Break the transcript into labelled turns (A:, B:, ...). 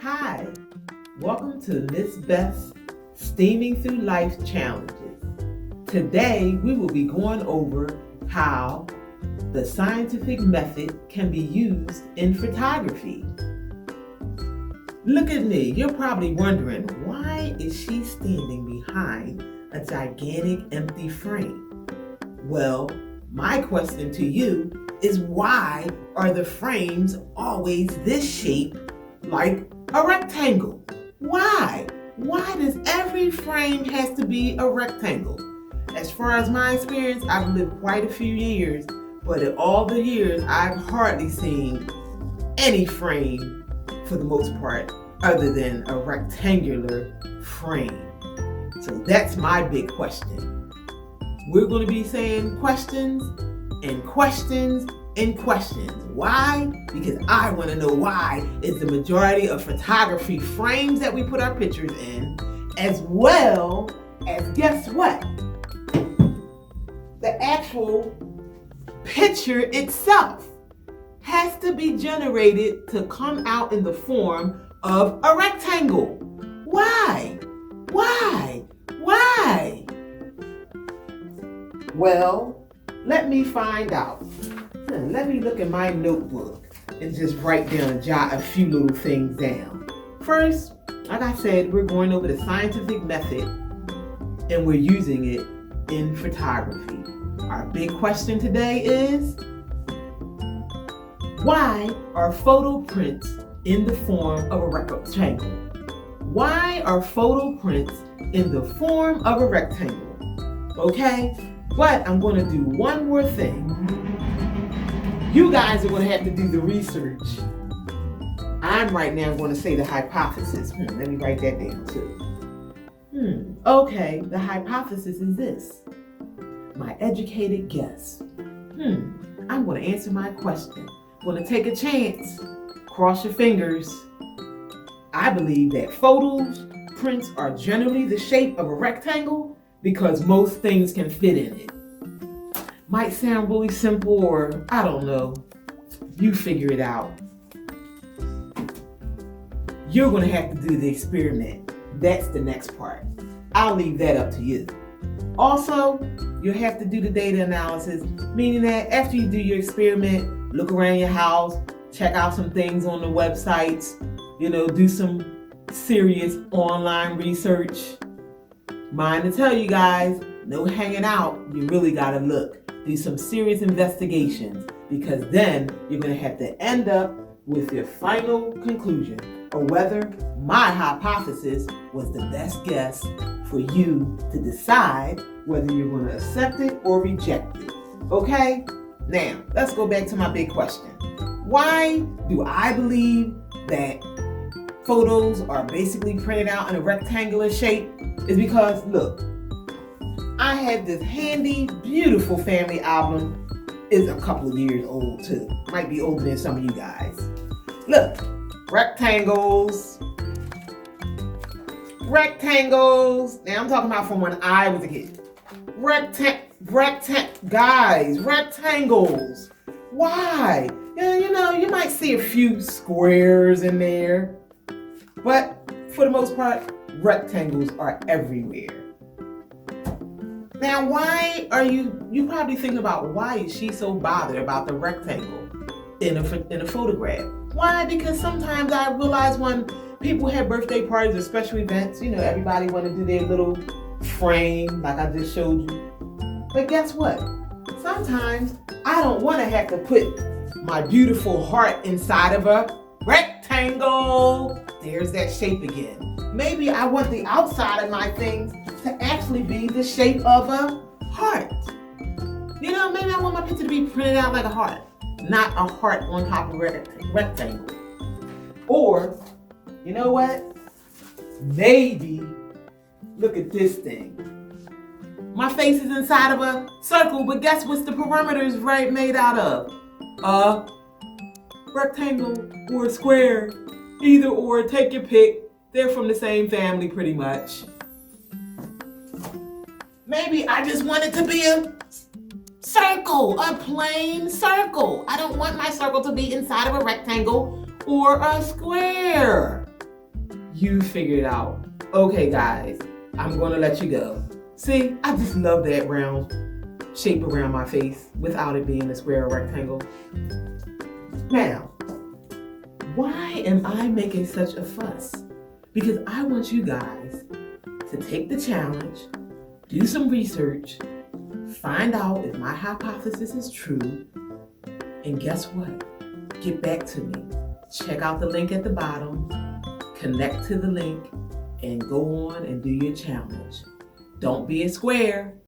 A: Hi, welcome to Miss Beth's Steaming Through Life Challenges. Today we will be going over how the scientific method can be used in photography. Look at me, you're probably wondering, why is she standing behind a gigantic empty frame? Well, my question to you is, why are the frames always this shape, like a rectangle? Why? Why does every frame has to be a rectangle? As far as my experience, I've lived quite a few years, but in all the years, I've hardly seen any frame, for the most part, other than a rectangular frame. So that's my big question. We're going to be saying questions and questions and questions. Why? Because I want to know why is the majority of photography frames that we put our pictures in, as well as, guess what? The actual picture itself has to be generated to come out in the form of a rectangle. Why? Why? Why? Well, let me find out. Let me look at my notebook and just write down, jot a few little things down. First, like I said, we're going over the scientific method and we're using it in photography. Our big question today is, why are photo prints in the form of a rectangle? Why are photo prints in the form of a rectangle? Okay, but I'm going to do one more thing. You guys are going to have to do the research. I'm right now going to say the hypothesis. Let me write that down too. Okay, the hypothesis is this. My educated guess. I'm going to answer my question. I'm going to take a chance. Cross your fingers. I believe that photos prints are generally the shape of a rectangle because most things can fit in it. Might sound really simple, or I don't know. You figure it out. You're going to have to do the experiment. That's the next part. I'll leave that up to you. Also, you'll have to do the data analysis, meaning that after you do your experiment, look around your house, check out some things on the websites, do some serious online research. Mind to tell you guys, no hanging out. You really got to look. Do some serious investigations, because then you're going to have to end up with your final conclusion, or whether my hypothesis was the best guess for you to decide whether you're going to accept it or reject it. Okay? Now, let's go back to my big question. Why do I believe that photos are basically printed out in a rectangular shape? Is because, look, I have this handy, beautiful family album. It's a couple of years old too. Might be older than some of you guys. Look, rectangles. Rectangles. Now I'm talking about from when I was a kid. Guys, rectangles. Why? You might see a few squares in there, but for the most part, rectangles are everywhere. Now, why are you probably thinking about, why is she so bothered about the rectangle in a photograph? Why? Because sometimes I realize when people have birthday parties or special events, everybody want to do their little frame like I just showed you. But guess what? Sometimes I don't want to have to put my beautiful heart inside of a rectangle. There's that shape again. Maybe I want the outside of my things to actually be the shape of a heart. Maybe I want my picture to be printed out like a heart, not a heart on top of a rectangle. Or, you know what? Maybe, look at this thing. My face is inside of a circle, but guess what the perimeter is made out of? A rectangle or a square. Either or, take your pick. They're from the same family pretty much. Maybe I just want it to be a circle, a plain circle. I don't want my circle to be inside of a rectangle or a square. You figured it out. Okay, guys, I'm going to let you go. See, I just love that round shape around my face without it being a square or rectangle. Now, why am I making such a fuss? Because I want you guys to take the challenge, do some research, find out if my hypothesis is true, and guess what? Get back to me. Check out the link at the bottom, connect to the link, and go on and do your challenge. Don't be a square.